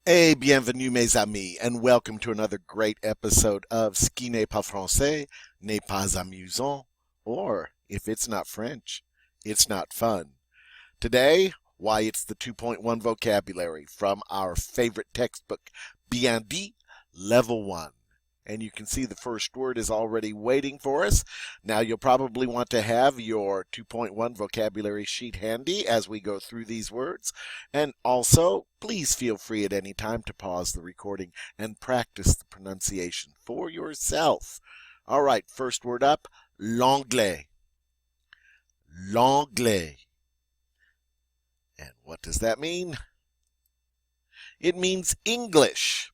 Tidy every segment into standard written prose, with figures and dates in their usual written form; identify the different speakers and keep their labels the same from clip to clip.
Speaker 1: Hey, bienvenue mes amis, and welcome to another great episode of Ce qui n'est pas français n'est pas amusant, or if it's not French, it's not fun. Today, why it's the 2.1 vocabulary from our favorite textbook, Bien dit, Level 1. And you can see the first word is already waiting for us. Now you'll probably want to have your 2.1 vocabulary sheet handy as we go through these words. And also, please feel free at any time to pause the recording and practice the pronunciation for yourself. All right, first word up, l'anglais. L'anglais. And what does that mean? It means English.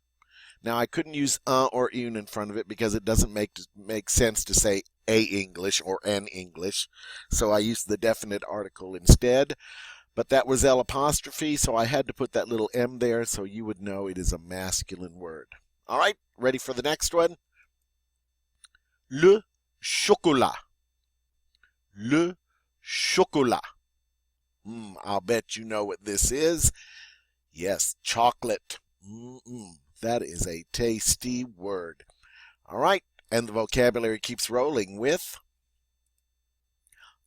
Speaker 1: Now, I couldn't use or un in front of it because it doesn't make sense to say a English or an English. So I used the definite article instead. But that was L apostrophe, so I had to put that little M there so you would know it is a masculine word. All right, ready for the next one? Le chocolat. Le chocolat. I'll bet you know what this is. Yes, chocolate. That is a tasty word. All right, and the vocabulary keeps rolling with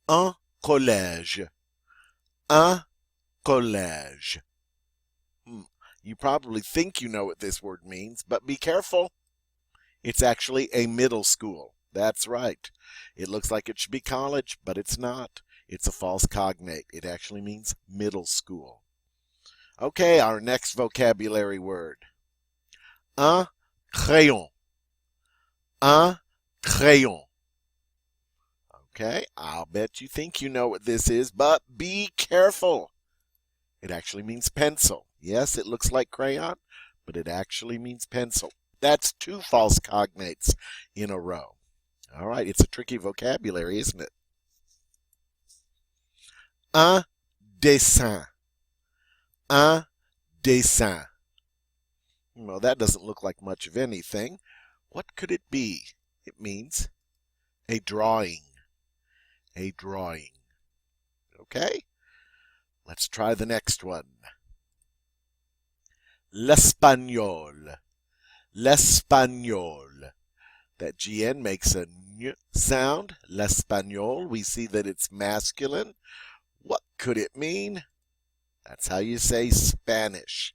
Speaker 1: un collège. Un collège. You probably think you know what this word means, but be careful. It's actually a middle school. That's right. It looks like it should be college, but it's not. It's a false cognate. It actually means middle school. Okay, our next vocabulary word. Un crayon. Un crayon. Okay, I'll bet you think you know what this is, but be careful. It actually means pencil. Yes, it looks like crayon, but it actually means pencil. That's two false cognates in a row. All right, it's a tricky vocabulary, isn't it? Un dessin. Un dessin. Well, that doesn't look like much of anything. What could it be? It means a drawing. A drawing. Okay? Let's try the next one. L'espagnol. L'espagnol. That GN makes a N sound. L'espagnol. We see that it's masculine. What could it mean? That's how you say Spanish.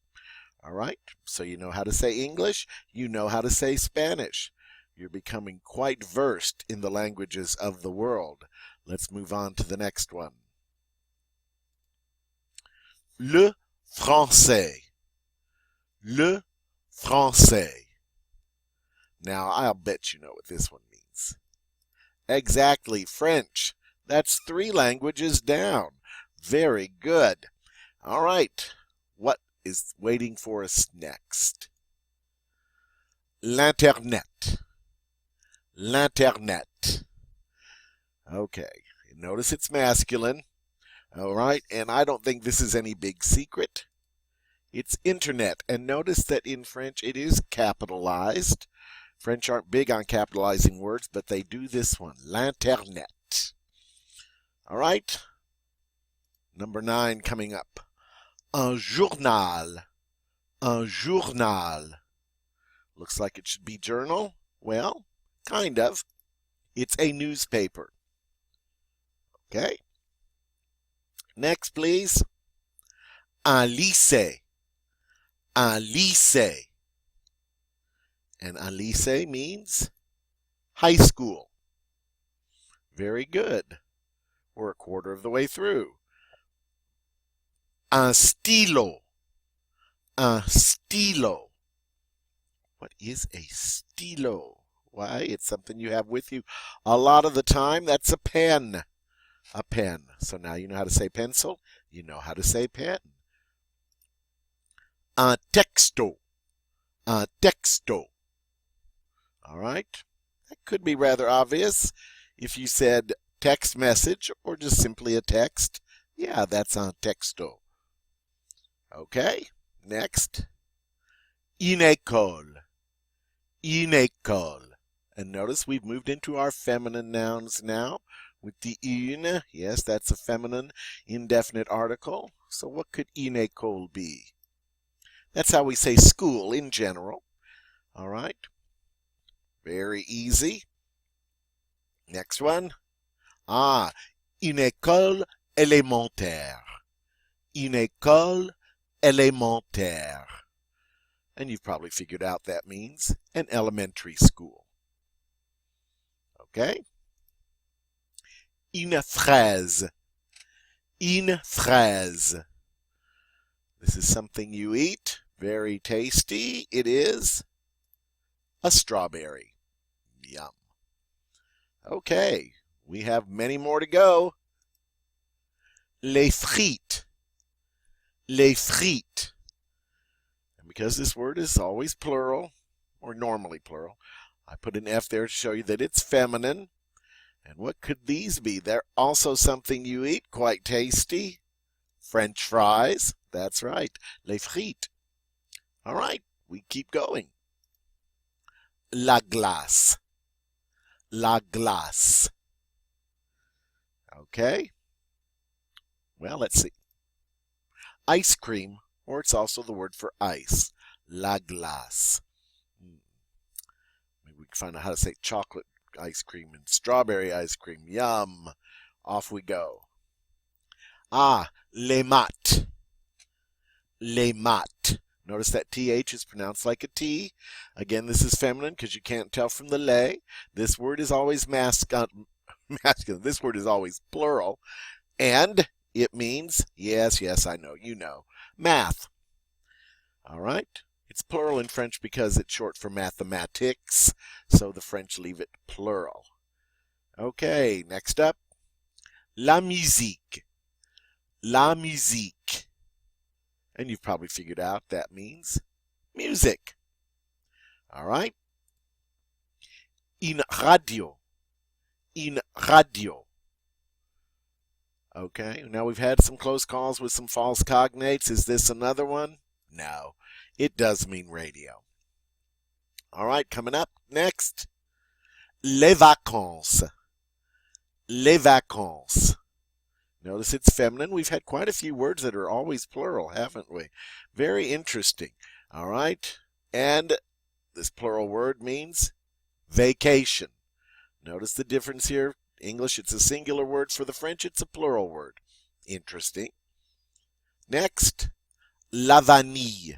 Speaker 1: All right, so you know how to say English, you know how to say Spanish. You're becoming quite versed in the languages of the world. Let's move on to the next one. Le français. Le français. Now, I'll bet you know what this one means. Exactly, French. That's 3 languages down. Very good. All right, what is waiting for us next? L'internet. L'internet. Okay, notice it's masculine. All right, and I don't think this is any big secret. It's internet, and notice that in French it is capitalized. French aren't big on capitalizing words, but they do this one, l'internet. All right, number 9 coming up. Un journal. Un journal. Looks like it should be journal. Well, kind of. It's a newspaper. Okay. Next, please. Un lycée. Un lycée. And un lycée means high school. Very good. We're a quarter of the way through. Un stylo. Un stylo. What is a stylo? Why, it's something you have with you a lot of the time. That's a pen. A pen. So now you know how to say pencil. You know how to say pen. Un texto. Un texto. All right. That could be rather obvious if you said text message or just simply a text. Yeah, that's un texto. Okay, next. Une école. Une école. And notice we've moved into our feminine nouns now with the une. Yes, that's a feminine indefinite article. So what could une école be? That's how we say school in general. All right. Very easy. Next one. Ah, une école élémentaire. Une école élémentaire. And you've probably figured out that means an elementary school. Okay? Une fraise. Une fraise. This is something you eat. Very tasty. It is a strawberry. Yum. Okay, we have many more to go. Les frites. Les frites. And because this word is always plural, or normally plural, I put an F there to show you that it's feminine. And what could these be? They're also something you eat, quite tasty. French fries. That's right. Les frites. All right, we keep going. La glace. La glace. Okay. Well, let's see. Ice cream, or it's also the word for ice. La glace. Maybe we can find out how to say chocolate ice cream and strawberry ice cream. Yum. Off we go. Ah, les maths. Les maths. Notice that TH is pronounced like a T. Again, this is feminine because you can't tell from the les. This word is always masculine. This word is always plural. And it means, yes, I know, you know, math. All right. It's plural in French because it's short for mathematics. So the French leave it plural. Okay, next up. La musique. La musique. And you've probably figured out that means music. All right. Une radio. Une radio. Okay, now we've had some close calls with some false cognates. Is this another one? No, it does mean radio. All right, coming up next. Les vacances. Les vacances. Notice it's feminine. We've had quite a few words that are always plural, haven't we? Very interesting. All right. And this plural word means vacation. Notice the difference here. English, it's a singular word. For the French, it's a plural word. Interesting. Next, la vanille.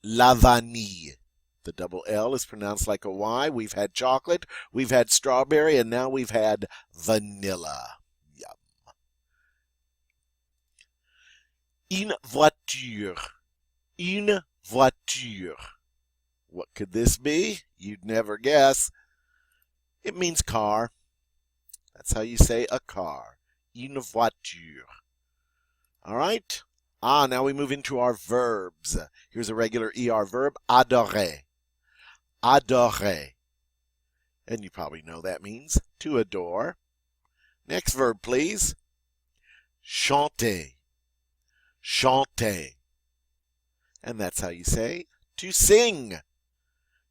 Speaker 1: La vanille. The double L is pronounced like a Y. We've had chocolate, we've had strawberry, and now we've had vanilla. Une voiture. Une voiture. What could this be? You'd never guess. It means car. That's how you say a car. Une voiture. All right. Now we move into our verbs. Here's a regular ER verb. Adorer. Adorer. And you probably know that means to adore. Next verb, please. Chanter. Chanter. And that's how you say to sing.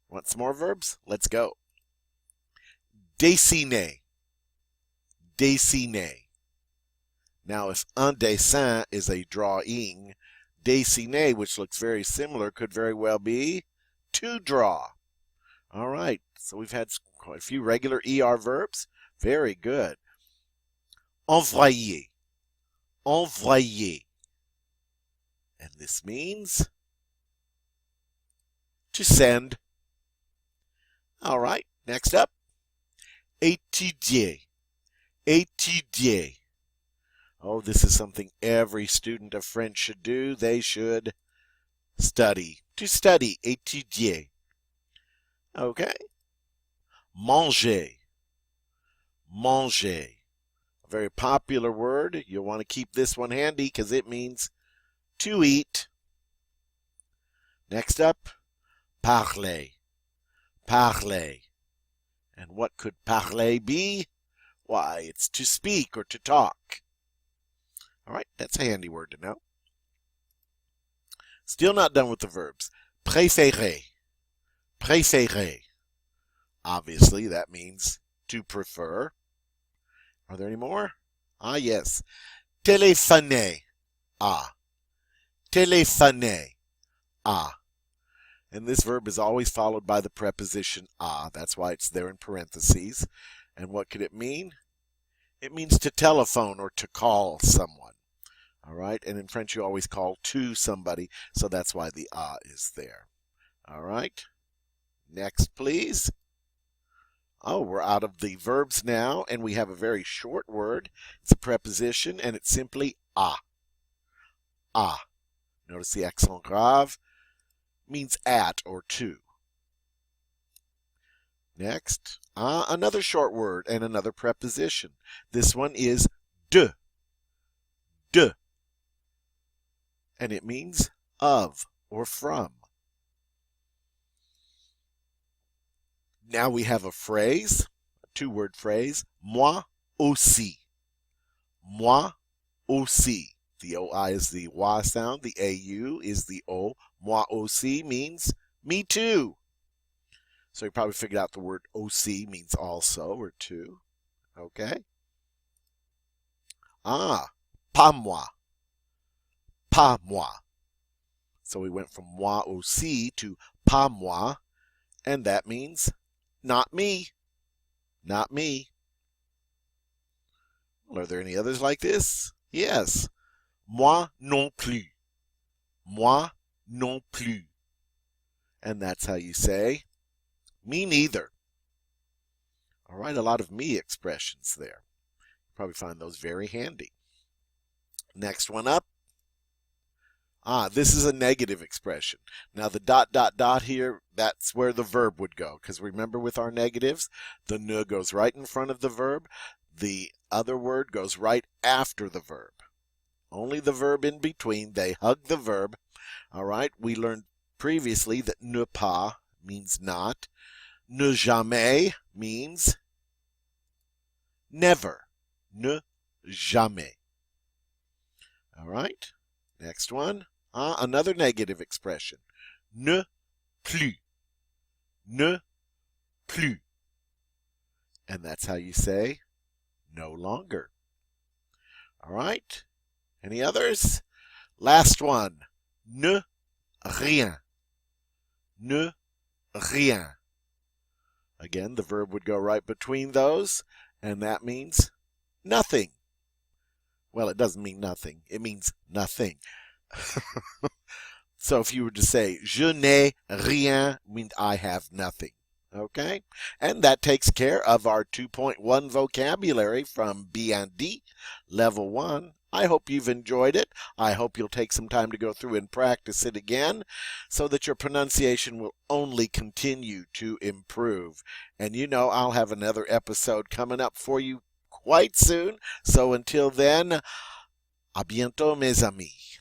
Speaker 1: Want some more verbs? Let's go. Dessiner. Dessiner. Now, if un dessin is a drawing, dessiner, which looks very similar, could very well be to draw. All right. So we've had quite a few regular ER verbs. Very good. Envoyer. Envoyer. And this means to send. All right, next up. Étudier. Étudier. Oh, this is something every student of French should do. They should study. To study. Étudier. Okay. Manger. Manger. A very popular word. You'll want to keep this one handy because it means to eat. Next up, parler. Parler. And what could parler be? Why, it's to speak or to talk. All right, that's a handy word to know. Still not done with the verbs. Préférer. Préférer. Obviously, that means to prefer. Are there any more? Yes. Téléphoner. Téléphoner. a. And this verb is always followed by the preposition a. That's why it's there in parentheses. And what could it mean? It means to telephone or to call someone. All right, and in French you always call to somebody, so that's why the a is there. All right, next please. Oh, we're out of the verbs now, and we have a very short word. It's a preposition, and it's simply a. A. Notice the accent grave means at or to. Next, another short word and another preposition. This one is de. De. And it means of or from. Now we have a phrase, a two-word phrase, moi aussi. Moi aussi. The OI is the wa sound, the AU is the O. Moi aussi means me too. So you probably figured out the word aussi means also or too. Okay? Pas moi. Pas moi. So we went from moi aussi to pas moi, and that means not me. Not me. Well, are there any others like this? Yes. Moi non plus. Moi non plus. And that's how you say me neither. All right, a lot of me expressions there. You probably find those very handy. Next one up. This is a negative expression. Now the ... here, that's where the verb would go. Because remember with our negatives, the ne goes right in front of the verb. The other word goes right after the verb. Only the verb in between. They hug the verb. All right, we learned previously that ne pas means not. Ne jamais means never. Ne jamais. All right, next one. Another negative expression. Ne plus. Ne plus. And that's how you say no longer. All right. Any others? Last one. Ne rien. Ne rien. Again, the verb would go right between those, and that means nothing. Well, it doesn't mean nothing. It means nothing. So if you were to say, je n'ai rien, means I have nothing. Okay? And that takes care of our 2.1 vocabulary from B&D, Level 1. I hope you've enjoyed it. I hope you'll take some time to go through and practice it again so that your pronunciation will only continue to improve. And you know I'll have another episode coming up for you quite soon. So until then, à bientôt mes amis.